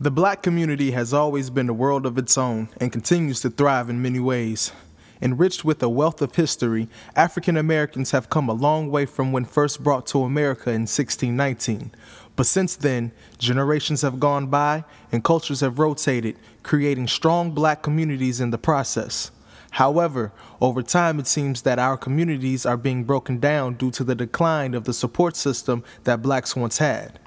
The black community has always been a world of its own and continues to thrive in many ways. Enriched with a wealth of history, African Americans have come a long way from when first brought to America in 1619. But since then, generations have gone by and cultures have rotated, creating strong black communities in the process. However, over time it seems that our communities are being broken down due to the decline of the support system that blacks once had.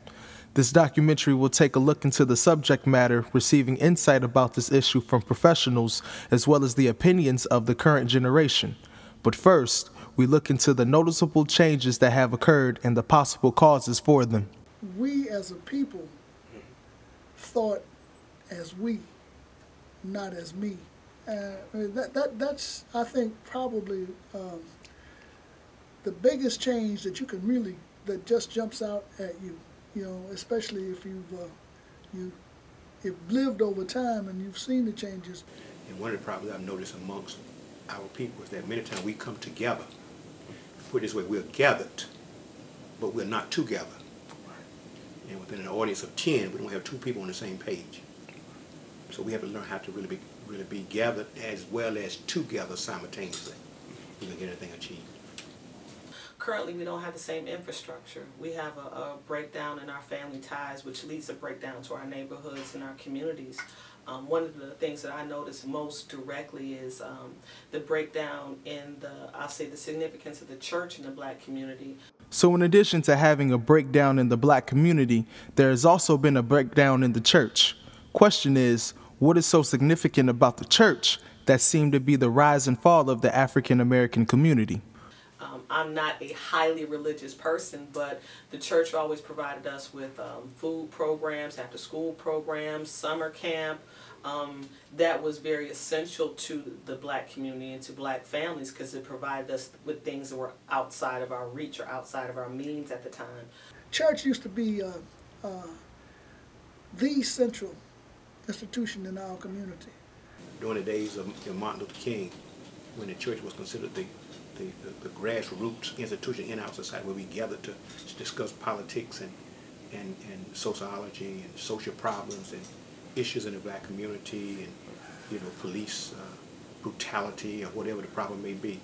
This documentary will take a look into the subject matter, receiving insight about this issue from professionals as well as the opinions of the current generation. But first, we look into the noticeable changes that have occurred and the possible causes for them. We as a people thought as we, not as me. That's, I think, probably the biggest change that you can really, that just jumps out at you. You know, especially if you've lived over time and you've seen the changes. And one of the problems I've noticed amongst our people is that many times we come together. Put it this way, we're gathered, but we're not together. And within an audience of 10, we don't have two people on the same page. So we have to learn how to really be gathered as well as together simultaneously. We can get anything achieved. Currently, we don't have the same infrastructure. We have a breakdown in our family ties, which leads to breakdown to our neighborhoods and our communities. One of the things that I notice most directly is the breakdown in I'll say the significance of the church in the black community. So in addition to having a breakdown in the black community, there has also been a breakdown in the church. Question is, what is so significant about the church that seemed to be the rise and fall of the African American community? I'm not a highly religious person, but the church always provided us with food programs, after school programs, summer camp. That was very essential to the black community and to black families because it provided us with things that were outside of our reach or outside of our means at the time. Church used to be the central institution in our community. During the days of Martin Luther King, when the church was considered the grassroots institution in our society where we gathered to discuss politics and sociology and social problems and issues in the black community and, you know, police brutality or whatever the problem may be.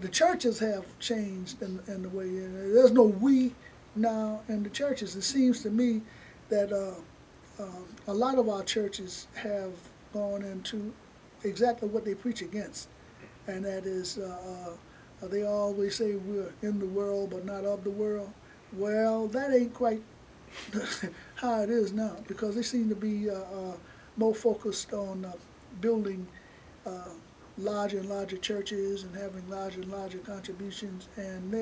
The churches have changed in the way, there's no we now in the churches. It seems to me that a lot of our churches have gone into exactly what they preach against. And that is, they always say we're in the world but not of the world. Well, that ain't quite how it is now, because they seem to be more focused on building larger and larger churches and having larger and larger contributions, and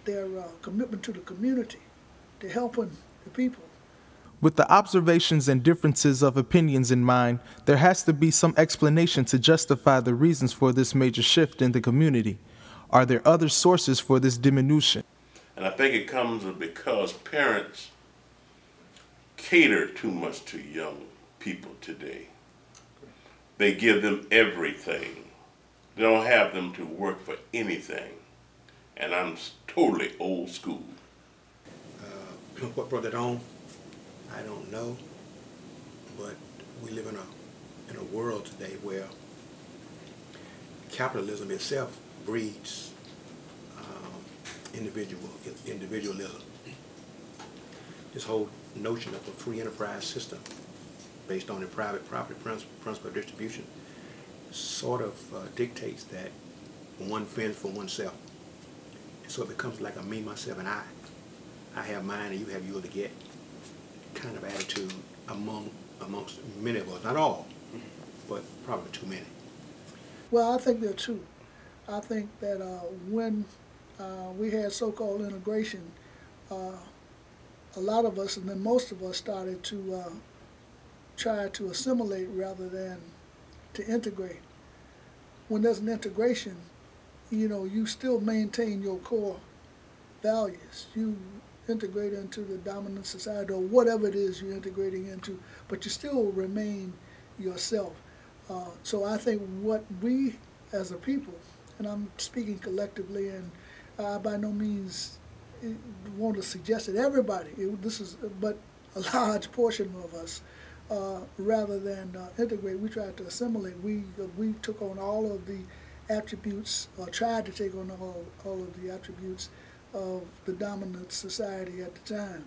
their commitment to the community, to helping the people. With the observations and differences of opinions in mind, there has to be some explanation to justify the reasons for this major shift in the community. Are there other sources for this diminution? And I think it comes because parents cater too much to young people today. They give them everything. They don't have them to work for anything. And I'm totally old school. What brought it on? I don't know, but we live in a world today where capitalism itself breeds individualism. This whole notion of a free enterprise system based on the private property principle of distribution sort of dictates that one fends for oneself. And so it becomes like a me, myself, and I. I have mine and you have yours to get kind of attitude amongst many of us, not all, but probably too many. Well, I think there are two. I think that when we had so-called integration, a lot of us, and then most of us, started to try to assimilate rather than to integrate. When there's an integration, you know, you still maintain your core values. You integrate into the dominant society or whatever it is you're integrating into, but you still remain yourself. So I think what we as a people, and I'm speaking collectively, and I by no means want to suggest that everybody, but a large portion of us, rather than integrate. We tried to assimilate. We took on all of the attributes, or tried to take on all of the attributes of the dominant society at the time.